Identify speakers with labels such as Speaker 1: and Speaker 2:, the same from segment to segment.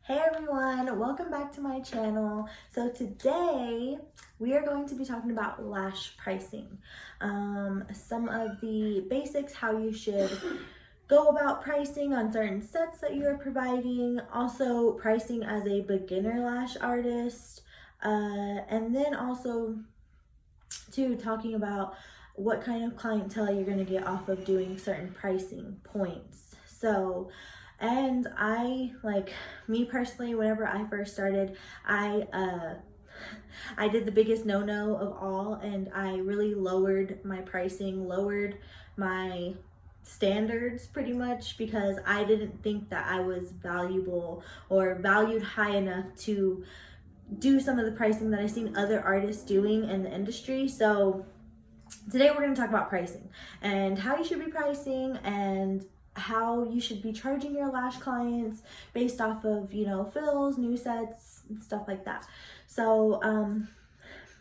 Speaker 1: Hey everyone, welcome back to my channel. So today we are going to be talking about lash pricing. Some of the basics, how you should go about pricing on certain sets that you are providing, also pricing as a beginner lash artist, and then also talking about what kind of clientele you're going to get off of doing certain pricing points. And me personally, whenever I first started, I did the biggest no-no of all, and I really lowered my pricing, lowered my standards pretty much, because I didn't think that I was valuable or valued high enough to do some of the pricing that I've seen other artists doing in the industry. So today we're going to talk about pricing and how you should be pricing and how you should be charging your lash clients based off of, fills, new sets, and stuff like that. So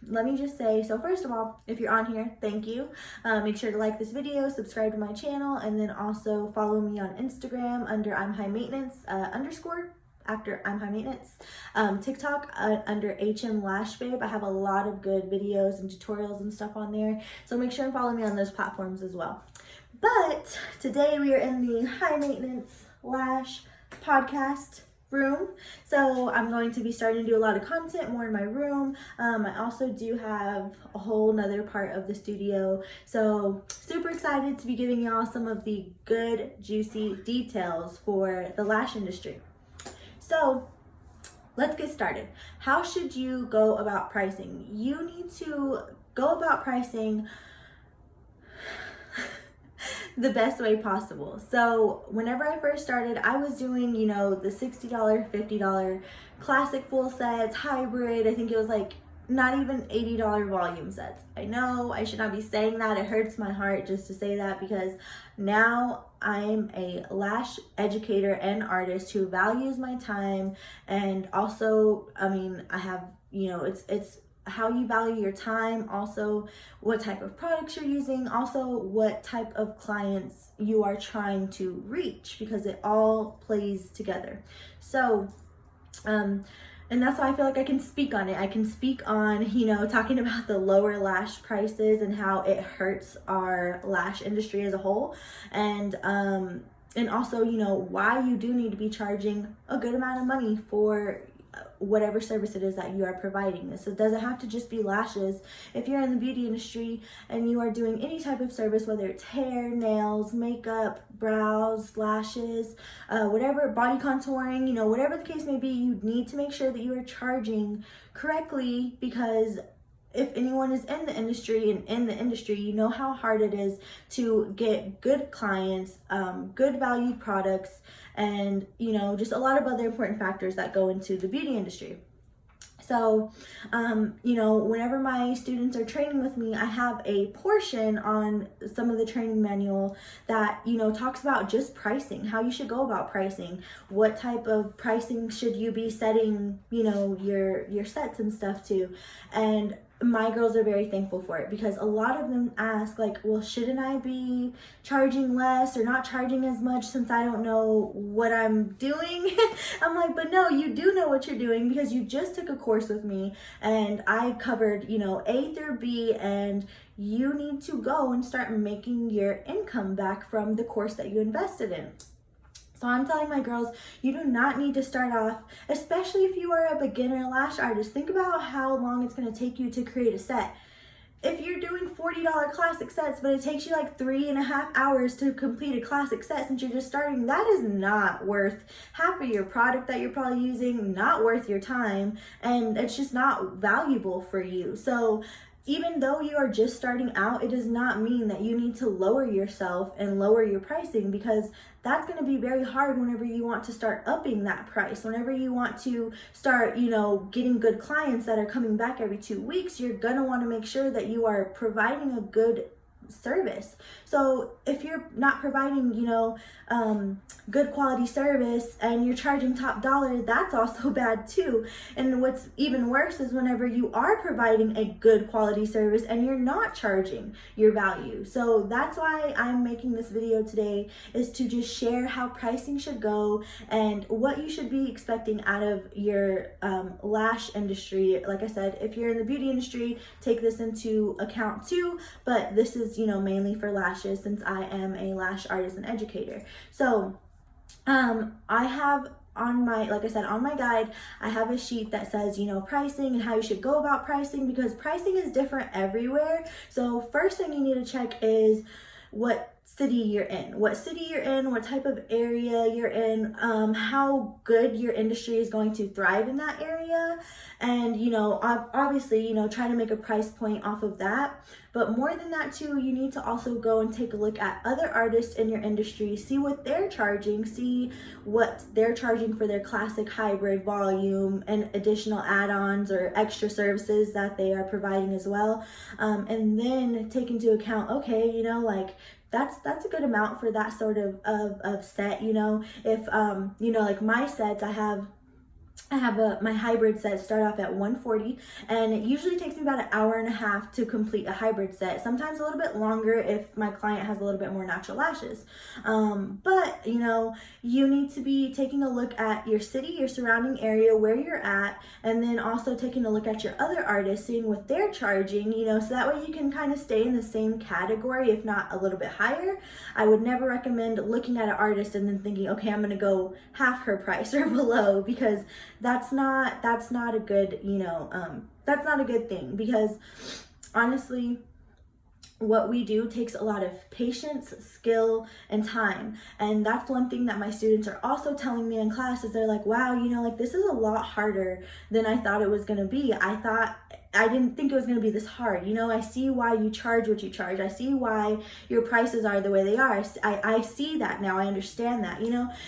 Speaker 1: let me just say, so first of all, if you're on here, thank you. Make sure to like this video, subscribe to my channel, and then also follow me on Instagram under I'm High Maintenance _ after I'm High Maintenance, TikTok under HM Lash Babe. I have a lot of good videos and tutorials and stuff on there, so make sure and follow me on those platforms as well. But today we are in the High Maintenance Lash podcast room, so I'm going to be starting to do a lot of content more in my room. I also do have a whole nother part of the studio, so super excited to be giving y'all some of the good juicy details for the lash industry. So let's get started. How should you go about pricing? You need to go about pricing the best way possible. So whenever I first started, I was doing, the $60, $50 classic full sets, hybrid. I think it was like not even $80 volume sets. I know I should not be saying that. It hurts my heart just to say that, because now I'm a lash educator and artist who values my time. And also, I have, it's how you value your time, also what type of products you're using, also what type of clients you are trying to reach, because it all plays together. So and that's why I feel like I can speak on it. I can speak on, talking about the lower lash prices and how it hurts our lash industry as a whole. And also, why you do need to be charging a good amount of money for whatever service it is that you are providing. This it doesn't have to just be lashes. If you're in the beauty industry and you are doing any type of service, whether it's hair, nails, makeup, brows, lashes, whatever, body contouring, whatever the case may be, you need to make sure that you are charging correctly, because if anyone is in the industry and in the industry, you know how hard it is to get good clients, good valued products, and just a lot of other important factors that go into the beauty industry. So, whenever my students are training with me, I have a portion on some of the training manual that, talks about just pricing, how you should go about pricing, what type of pricing should you be setting, your sets and stuff to. And my girls are very thankful for it, because a lot of them ask, like, well, shouldn't I be charging less or not charging as much since I don't know what I'm doing? I'm like, but no, you do know what you're doing, because you just took a course with me and I covered, A through B, and you need to go and start making your income back from the course that you invested in. So I'm telling my girls, you do not need to start off, especially if you are a beginner lash artist. Think about how long it's going to take you to create a set. If you're doing $40 classic sets, but it takes you like 3.5 hours to complete a classic set since you're just starting, that is not worth half of your product that you're probably using, not worth your time, and it's just not valuable for you. So even though you are just starting out, it does not mean that you need to lower yourself and lower your pricing, because that's going to be very hard whenever you want to start upping that price. Whenever you want to start, getting good clients that are coming back every 2 weeks, you're going to want to make sure that you are providing a good service. So if you're not providing, good quality service and you're charging top dollar, that's also bad too. And what's even worse is whenever you are providing a good quality service and you're not charging your value. So that's why I'm making this video today, is to just share how pricing should go and what you should be expecting out of your lash industry. Like I said, if you're in the beauty industry, take this into account too, but this is, mainly for lashes, since I am a lash artist and educator. So I have on my, like I said, on my guide, I have a sheet that says, pricing and how you should go about pricing, because pricing is different everywhere. So first thing you need to check is what city you're in, what type of area you're in, how good your industry is going to thrive in that area. And, obviously, try to make a price point off of that. But more than that too, you need to also go and take a look at other artists in your industry, see what they're charging, see what they're charging for their classic, hybrid, volume, and additional add-ons or extra services that they are providing as well. And then take into account, okay, that's a good amount for that sort of set. If like my sets, I have my hybrid sets start off at $140, and it usually takes me about an hour and a half to complete a hybrid set, sometimes a little bit longer if my client has a little bit more natural lashes. But you need to be taking a look at your city, your surrounding area, where you're at, and then also taking a look at your other artists, seeing what they're charging, so that way you can kind of stay in the same category, if not a little bit higher. I would never recommend looking at an artist and then thinking, okay, I'm gonna go half her price or below, because that's not a good, that's not a good thing, because honestly, what we do takes a lot of patience, skill, and time. And that's one thing that my students are also telling me in class, is they're like, wow, this is a lot harder than I thought it was going to be. I didn't think it was going to be this hard. I see why you charge what you charge. I see why your prices are the way they are. I see that now. I understand that,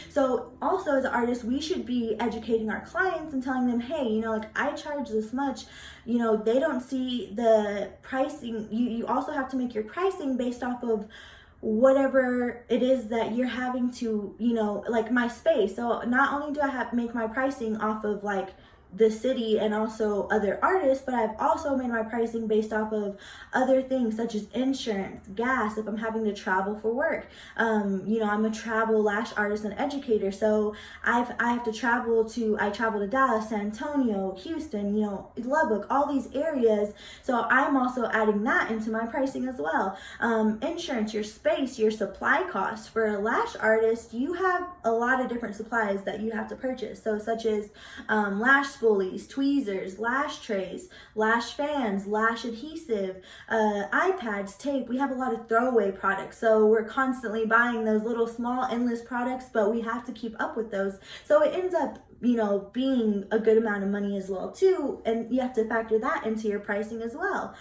Speaker 1: So also as an artist, we should be educating our clients and telling them, hey, I charge this much. They don't see the pricing. You also have to make your pricing based off of whatever it is that you're having to, like my space. So not only do I have to make my pricing off of like the city and also other artists, but I've also made my pricing based off of other things such as insurance, gas, if I'm having to travel for work. I'm a travel lash artist and educator, so I have to travel to Dallas, San Antonio, Houston, Lubbock, all these areas. So I'm also adding that into my pricing as well. Insurance, your space, your supply costs. For a lash artist, you have a lot of different supplies that you have to purchase. So such as lash spoolies, tweezers, lash trays, lash fans, lash adhesive, eye pads, tape. We have a lot of throwaway products, so we're constantly buying those little small endless products, but we have to keep up with those. So it ends up being a good amount of money as well too, and you have to factor that into your pricing as well,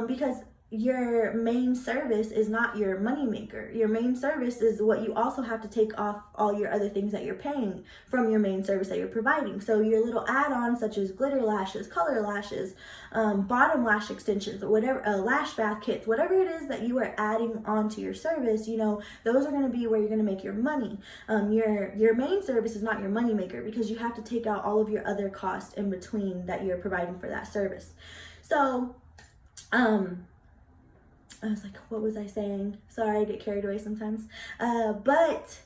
Speaker 1: because your main service is not your money maker. Your main service is what you also have to take off all your other things that you're paying from your main service that you're providing. So your little add-ons such as glitter lashes, color lashes, bottom lash extensions, or whatever, lash bath kits, whatever it is that you are adding onto your service, those are going to be where you're going to make your money. Your main service is not your money maker, because you have to take out all of your other costs in between that you're providing for that service. So, I was like, what was I saying? Sorry, I get carried away sometimes. But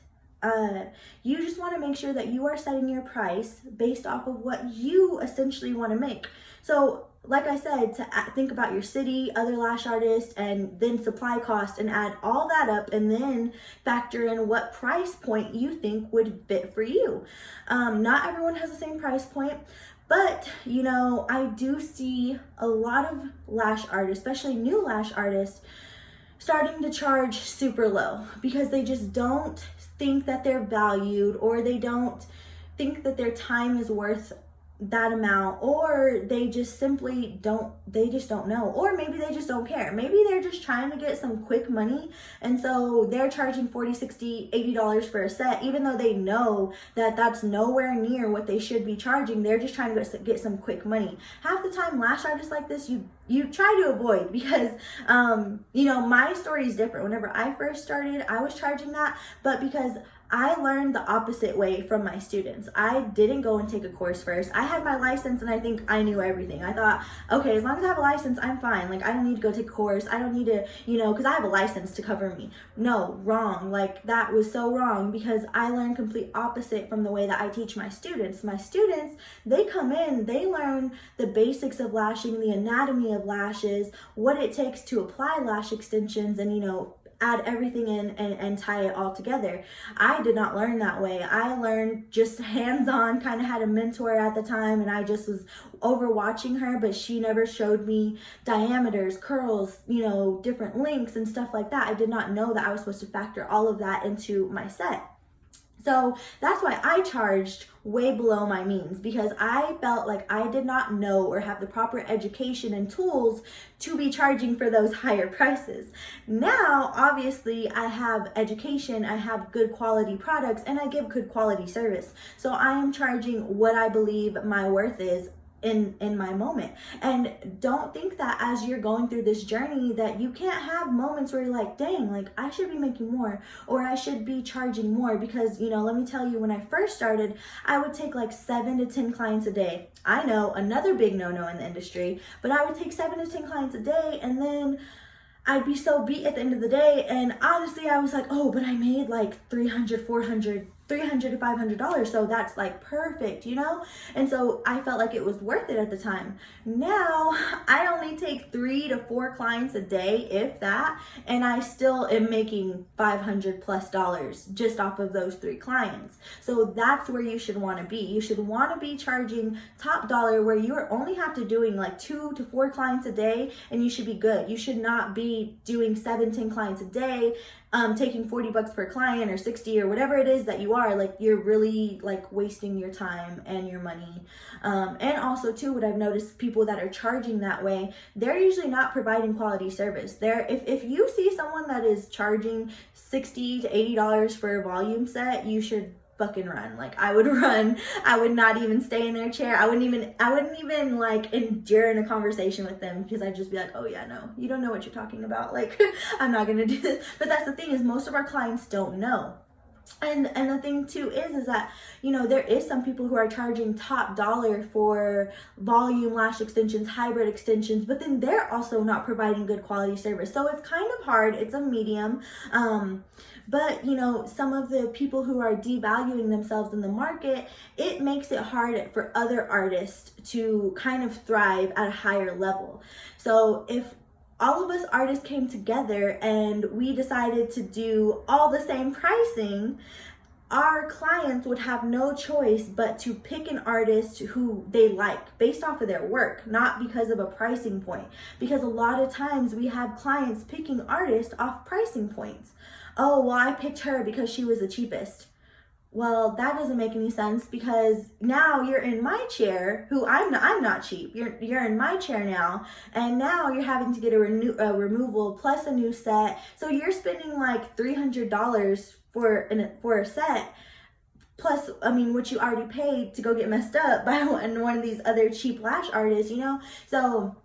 Speaker 1: you just want to make sure that you are setting your price based off of what you essentially want to make. So like I said, to think about your city, other lash artists, and then supply costs, and add all that up, and then factor in what price point you think would fit for you. Not everyone has the same price point. But, I do see a lot of lash artists, especially new lash artists, starting to charge super low because they just don't think that they're valued, or they don't think that their time is worth that amount, or they just simply don't know, or maybe they just don't care. Maybe they're just trying to get some quick money, and so they're charging $40, $60, $80 for a set, even though they know that that's nowhere near what they should be charging. They're just trying to get some quick money. Half the time lash artists like this, you try to avoid, because my story is different. Whenever I first started, I was charging that, but because I learned the opposite way from my students. I didn't go and take a course first. I had my license and I think I knew everything. I thought, okay, as long as I have a license, I'm fine. Like, I don't need to go take a course. I don't need to, because I have a license to cover me. No, wrong. Like, that was so wrong, because I learned complete opposite from the way that I teach my students. My students, they come in, they learn the basics of lashing, the anatomy of lashes, what it takes to apply lash extensions, and, add everything in and tie it all together. I did not learn that way. I learned just hands-on, kind of had a mentor at the time, and I just was overwatching her, but she never showed me diameters, curls, different lengths and stuff like that. I did not know that I was supposed to factor all of that into my set. So that's why I charged way below my means, because I felt like I did not know or have the proper education and tools to be charging for those higher prices. Now, obviously, I have education, I have good quality products, and I give good quality service. So I am charging what I believe my worth is in my moment. And don't think that as you're going through this journey that you can't have moments where you're like, dang, like I should be making more, or I should be charging more. Because let me tell you, when I first started, I would take like 7 to 10 clients a day. I know, another big no-no in the industry, but I would take 7 to 10 clients a day, and then I'd be so beat at the end of the day. And honestly, I was like, oh, but I made like $300, $400 to $500, so that's like perfect, and so I felt like it was worth it at the time. Now I only take 3 to 4 clients a day, if that, and I still am making $500+ just off of those 3 clients. So that's where you should want to be. You should want to be charging top dollar, where you only have to doing like 2 to 4 clients a day, and you should be good. You should not be doing 7, 10 clients a day, taking $40 per client or 60 or whatever it is that you are. Like, you're really like wasting your time and your money. And also too, what I've noticed, people that are charging that way, they're usually not providing quality service. If you see someone that is charging $60 to $80 for a volume set, you should fucking run. Like, I would run. I would not even stay in their chair. I wouldn't even like endure in a conversation with them, because I'd just be like, oh yeah, no, you don't know what you're talking about. Like, I'm not gonna do this. But that's the thing, is most of our clients don't know. And the thing too is that, there is some people who are charging top dollar for volume lash extensions, hybrid extensions, but then they're also not providing good quality service. So it's kind of hard. It's a medium. But some of the people who are devaluing themselves in the market, it makes it hard for other artists to kind of thrive at a higher level. So if all of us artists came together and we decided to do all the same pricing, our clients would have no choice but to pick an artist who they like based off of their work, not because of a pricing point. Because a lot of times we have clients picking artists off pricing points. Oh, well, I picked her because she was the cheapest. Well, that doesn't make any sense, because now you're in my chair, who I'm not cheap. You're in my chair now, and now you're having to get a removal plus a new set. So you're spending like $300 for a set, plus, what you already paid to go get messed up by one of these other cheap lash artists, So,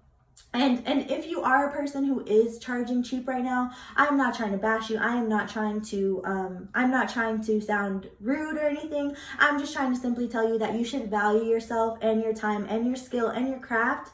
Speaker 1: and if you are a person who is charging cheap right now, I'm not trying to bash you. I'm not trying to sound rude or anything. I'm just trying to simply tell you that you should value yourself and your time and your skill and your craft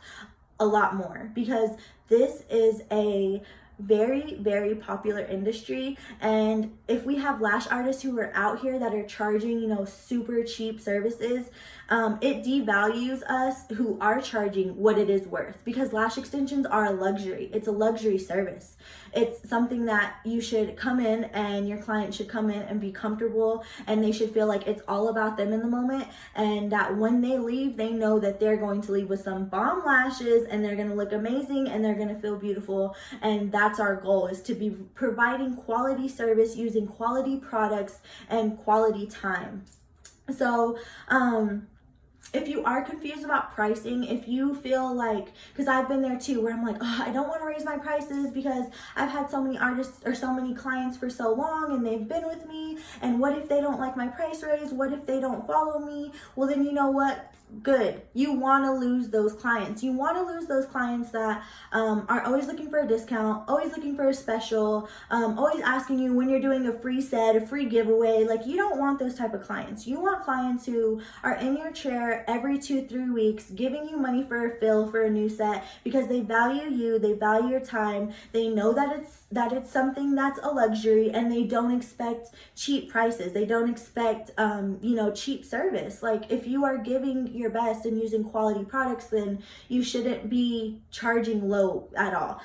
Speaker 1: a lot more, because this is a very, very popular industry. And if we have lash artists who are out here that are charging, super cheap services, it devalues us who are charging what it is worth, because lash extensions are a luxury. It's a luxury service. It's something that you should come in, and your client should come in and be comfortable, and they should feel like it's all about them in the moment, and that when they leave, they know that they're going to leave with some bomb lashes, and they're going to look amazing, and they're going to feel beautiful. And that's our goal, is to be providing quality service using quality products and quality time. So, if you are confused about pricing, if you feel like, because I've been there too, where I'm like, oh, I don't want to raise my prices because I've had so many artists or so many clients for so long and they've been with me, and what if they don't like my price raise? What if they don't follow me? Well, then you know what? Good. You want to lose those clients. You want to lose those clients that are always looking for a discount, always looking for a special, always asking you when you're doing a free set, a free giveaway. Like, you don't want those type of clients. You want clients who are in your chair every 2-3 weeks, giving you money for a fill for a new set because they value you, they value your time, they know that it's something that's a luxury, and they don't expect cheap prices. They don't expect cheap service. Like, if you are giving your best and using quality products, then you shouldn't be charging low at all.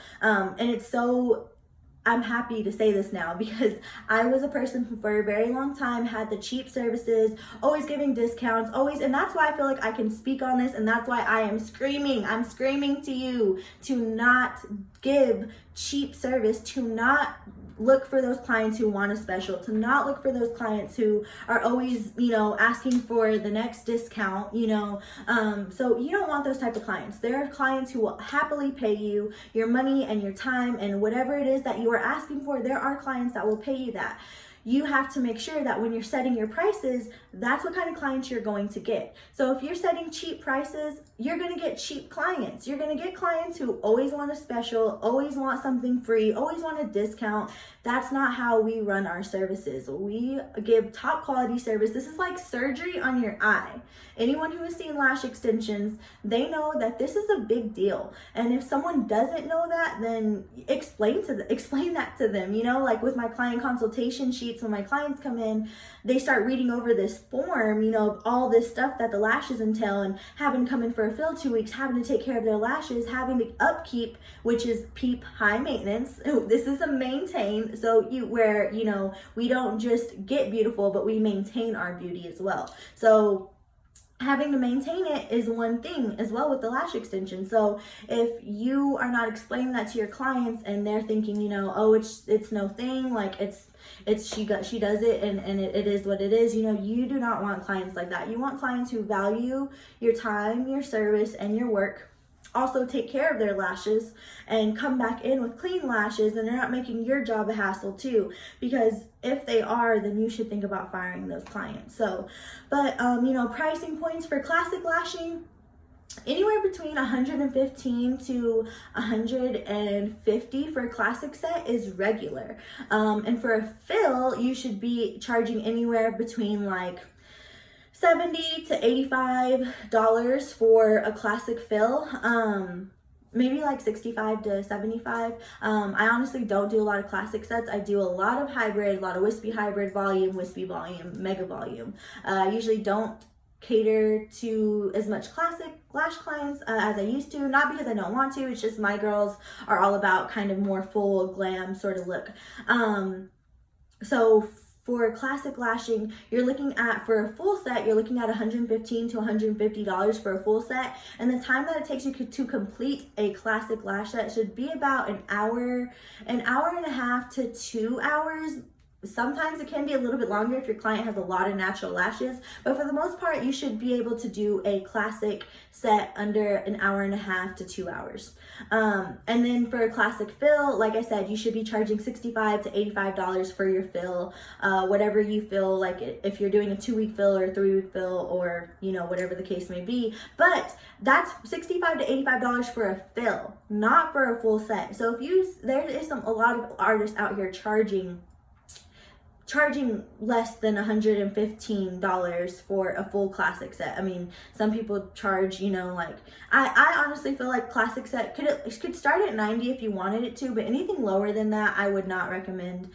Speaker 1: I'm happy to say this now because I was a person who for a very long time had the cheap services, always giving discounts, and that's why I feel like I can speak on this, and that's why I'm screaming to you to not give cheap service, to not look for those clients who want a special, to not look for those clients who are always, asking for the next discount, so you don't want those type of clients. There are clients who will happily pay you your money and your time and whatever it is that you are asking for. There are clients that will pay you that. You have to make sure that when you're setting your prices, that's what kind of clients you're going to get. So if you're setting cheap prices, you're going to get cheap clients. You're going to get clients who always want a special, always want something free, always want a discount. That's not how we run our services. We give top quality service. This is like surgery on your eye. Anyone who has seen lash extensions, they know that this is a big deal. And if someone doesn't know that, then explain that to them. Like with my client consultation sheets, when my clients come in, they start reading over this form, of all this stuff that the lashes entail, and having to come in for a fill 2 weeks, having to take care of their lashes, having the upkeep, which is PEEP high maintenance. This is a maintain. So we don't just get beautiful, but we maintain our beauty as well. So having to maintain it is one thing as well with the lash extension. So if you are not explaining that to your clients and they're thinking, oh, it's no thing, like she does it and it is what it is, you do not want clients like that. You want clients who value your time, your service, and your work. Also take care of their lashes and come back in with clean lashes, and they're not making your job a hassle too, because if they are, then you should think about firing those clients. So, but pricing points for classic lashing, anywhere between $115 to $150 for a classic set is regular. And for a fill, you should be charging anywhere between like $70 to $85 for a classic fill. Maybe like $65 to $75. I honestly don't do a lot of classic sets. I do a lot of hybrid, a lot of wispy hybrid, wispy volume, mega volume. I usually don't cater to as much classic lash clients as I used to, not because I don't want to, it's just my girls are all about kind of more full glam sort of look. So for classic lashing, you're looking at, for a full set, you're looking at $115 to $150 for a full set. And the time that it takes you to complete a classic lash set should be about an hour and a half to 2 hours. Sometimes it can be a little bit longer if your client has a lot of natural lashes, but for the most part, you should be able to do a classic set under an hour and a half to 2 hours. And then for a classic fill, like I said, you should be charging $65 to $85 for your fill, whatever you feel like, if you're doing a 2-week fill or a 3-week fill, or whatever the case may be. But that's $65 to $85 for a fill, not for a full set. So there is a lot of artists out here charging less than $115 for a full classic set. I mean, some people charge, I honestly feel like classic set could start at $90 if you wanted it to, but anything lower than that, I would not recommend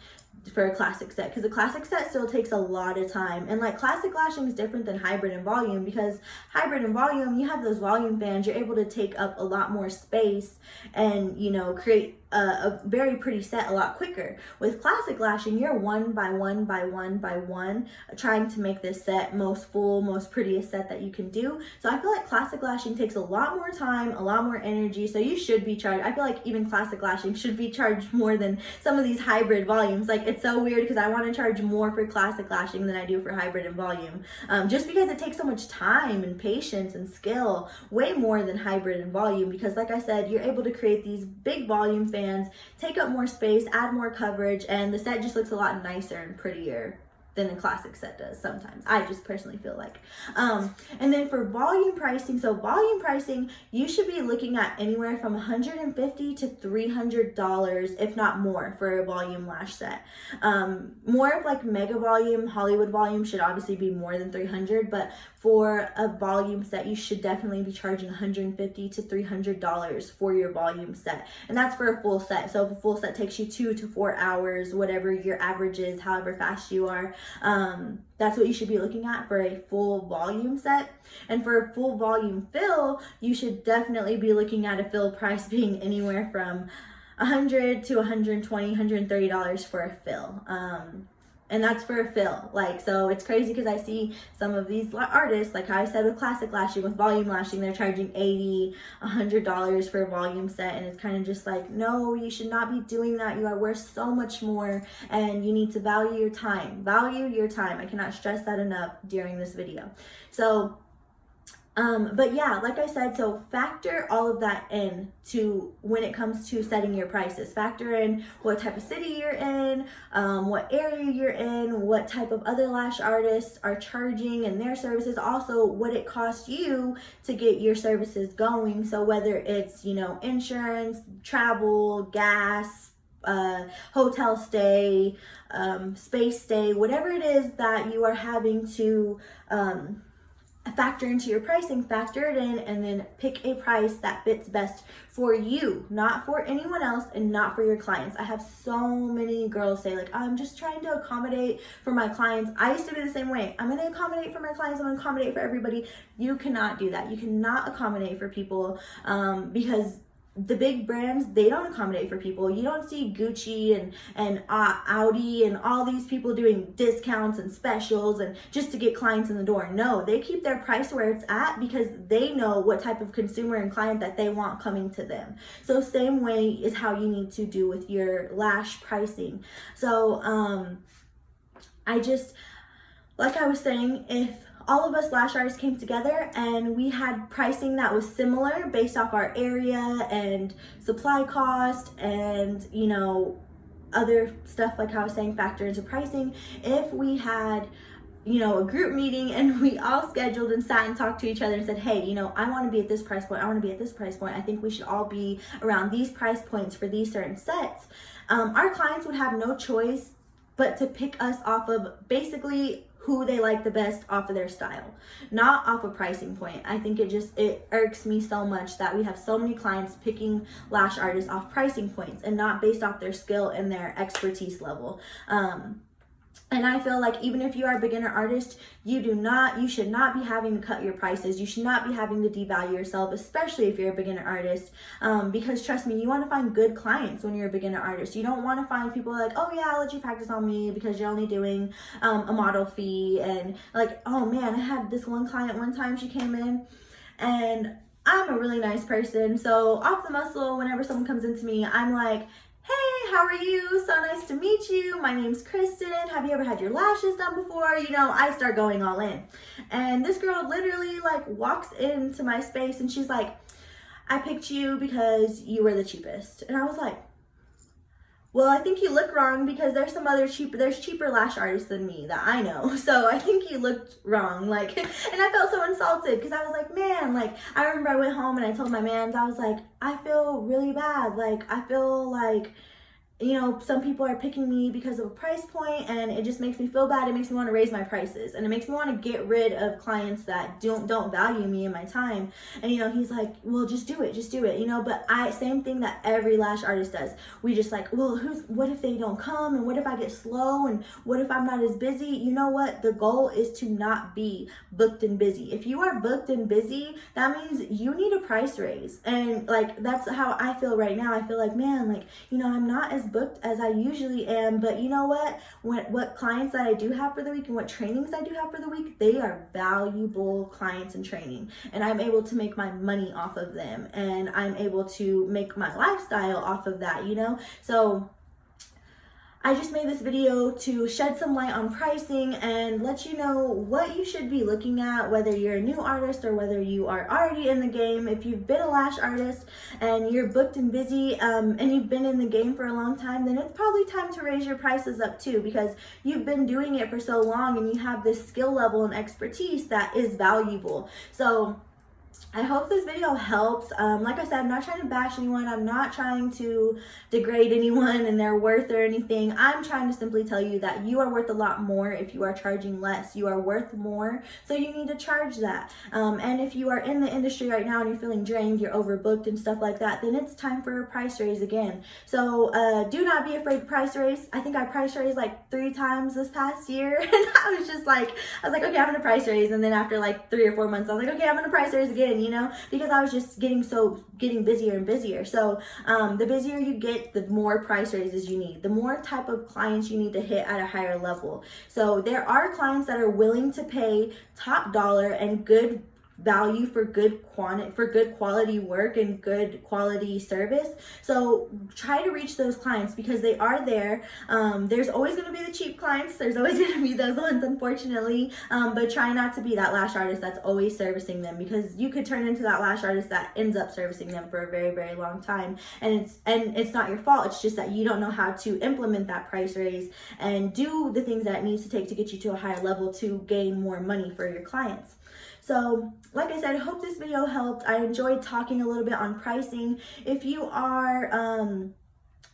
Speaker 1: for a classic set, because a classic set still takes a lot of time. And like, classic lashing is different than hybrid and volume, because hybrid and volume, you have those volume fans, you're able to take up a lot more space and create a very pretty set a lot quicker. With classic lashing, you're one by one by one by one trying to make this set most full, most prettiest set that you can do. So I feel like classic lashing takes a lot more time, a lot more energy, so you should be charged. I feel like even classic lashing should be charged more than some of these hybrid volumes. Like, it's so weird because I want to charge more for classic lashing than I do for hybrid and volume, just because it takes so much time and patience and skill, way more than hybrid and volume, because like I said, you're able to create these big volume fans, take up more space, add more coverage, and the set just looks a lot nicer and prettier than a classic set does sometimes. I just personally feel like. And then for volume pricing, so volume pricing, you should be looking at anywhere from $150 to $300, if not more, for a volume lash set. More of like mega volume, Hollywood volume should obviously be more than $300, but for a volume set, you should definitely be charging $150 to $300 for your volume set. And that's for a full set. So if a full set takes you 2 to 4 hours, whatever your average is, however fast you are, that's what you should be looking at for a full volume set. And for a full volume fill, you should definitely be looking at a fill price being anywhere from $100 to $120, $130 for a fill. And that's for a fill. Like, so it's crazy because I see some of these artists, like how I said with classic lashing, with volume lashing, they're charging $80, $100 for a volume set. And it's kind of just like, no, you should not be doing that. You are worth so much more, and you need to value your time. Value your time. I cannot stress that enough during this video. So, but yeah, like I said, so factor all of that in to when it comes to setting your prices. Factor in what type of city you're in, what area you're in, what type of other lash artists are charging and their services, also what it costs you to get your services going. So whether it's, you know, insurance, travel, gas, hotel stay, space stay, whatever it is that you are having to, factor into your pricing, factor it in, and then pick a price that fits best for you, not for anyone else and not for your clients. I have so many girls say like, I'm just trying to accommodate for my clients. I used to be the same way. I'm going to accommodate for my clients. I'm going to accommodate for everybody. You cannot do that. You cannot accommodate for people, because the big brands, they don't accommodate for people. You don't see Gucci and Audi and all these people doing discounts and specials and just to get clients in the door. No, they keep their price where it's at because they know what type of consumer and client that they want coming to them. So same way is how you need to do with your lash pricing. So I just, like I was saying, if all of us lash artists came together and we had pricing that was similar based off our area and supply cost and, you know, other stuff like how I was saying factor into pricing. If we had, you know, a group meeting and we all scheduled and sat and talked to each other and said, hey, you know, I want to be at this price point, I want to be at this price point, I think we should all be around these price points for these certain sets, our clients would have no choice but to pick us off of basically who they like the best off of their style, not off a pricing point. I think it irks me so much that we have so many clients picking lash artists off pricing points and not based off their skill and their expertise level. And I feel like even if you are a beginner artist, you should not be having to cut your prices. You should not be having to devalue yourself, especially if you're a beginner artist. Because trust me, you want to find good clients when you're a beginner artist. You don't want to find people like, oh yeah, I'll let you practice on me because you're only doing a model fee. And like, oh man, I had this one client one time, she came in and I'm a really nice person. So off the muscle, whenever someone comes into me, I'm like, hey, how are you? So nice to meet you. My name's Kristen. Have you ever had your lashes done before? You know, I start going all in. And this girl literally like walks into my space and she's like, I picked you because you were the cheapest. And I was like, well, I think you look wrong because there's cheaper lash artists than me that I know. So I think you looked wrong. Like, and I felt so insulted because I was like, man, like, I remember I went home and I told my man, I was like, I feel really bad. Like, I feel like you know, some people are picking me because of a price point, and it just makes me feel bad. It makes me want to raise my prices, and it makes me want to get rid of clients that don't value me and my time. And you know, he's like, well, just do it, you know. But same thing that every lash artist does. We just like, well, what if they don't come, and what if I get slow, and what if I'm not as busy? You know what? The goal is to not be booked and busy. If you are booked and busy, that means you need a price raise. And like, that's how I feel right now. I feel like, man, like, you know, I'm not as booked as I usually am, but you know what? What clients that I do have for the week and what trainings I do have for the week, they are valuable clients and training, and I'm able to make my money off of them, and I'm able to make my lifestyle off of that, you know? So I just made this video to shed some light on pricing and let you know what you should be looking at, whether you're a new artist or whether you are already in the game. If you've been a lash artist and you're booked and busy, and you've been in the game for a long time, then it's probably time to raise your prices up too, because you've been doing it for so long and you have this skill level and expertise that is valuable. So I hope this video helps. Like I said, I'm not trying to bash anyone. I'm not trying to degrade anyone and their worth or anything. I'm trying to simply tell you that you are worth a lot more if you are charging less. You are worth more, so you need to charge that. And if you are in the industry right now and you're feeling drained, you're overbooked and stuff like that, then it's time for a price raise again. So do not be afraid to price raise. I think I price raised like 3 times this past year, and I was like, okay, I'm gonna price raise. And then after like 3 or 4 months, I was like, okay, I'm gonna price raise again, you know, because I was just getting busier and busier. So the busier you get, the more price raises you need, the more type of clients you need to hit at a higher level. So there are clients that are willing to pay top dollar and good value for good quality work and good quality service. So try to reach those clients, because they are there. There's always going to be the cheap clients. There's always going to be those ones, unfortunately. But try not to be that lash artist that's always servicing them, because you could turn into that lash artist that ends up servicing them for a very, very long time. And it's not your fault. It's just that you don't know how to implement that price raise and do the things that it needs to take to get you to a higher level to gain more money for your clients. So like I said, I hope this video helped. I enjoyed talking a little bit on pricing. If you are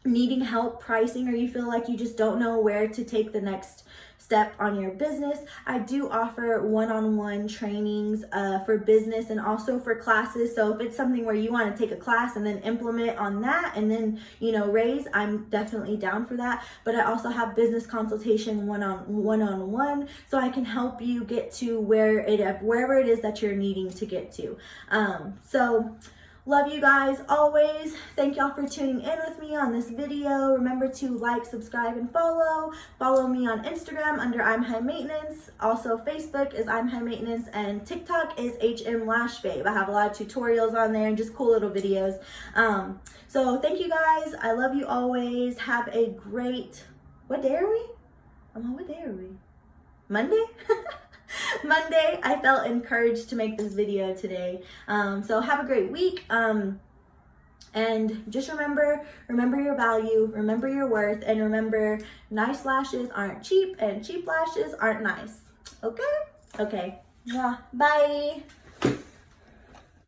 Speaker 1: needing help pricing, or you feel like you just don't know where to take the next step on your business, I do offer one-on-one trainings for business and also for classes. So if it's something where you want to take a class and then implement on that and then, you know, raise, I'm definitely down for that. But I also have business consultation one-on-one, so I can help you get to wherever it is that you're needing to get to. So love you guys always. Thank y'all for tuning in with me on this video. Remember to like, subscribe, and follow. Follow me on Instagram under I'm High Maintenance. Also Facebook is I'm High Maintenance, and TikTok is HM Lash Babe. I have a lot of tutorials on there and just cool little videos. So thank you guys. I love you always. Have a great, what day are we? What day are we? Monday? Monday. I felt encouraged to make this video today. So have a great week. And just remember your value, remember your worth, and remember, nice lashes aren't cheap and cheap lashes aren't nice. Okay? Okay. Yeah. Bye.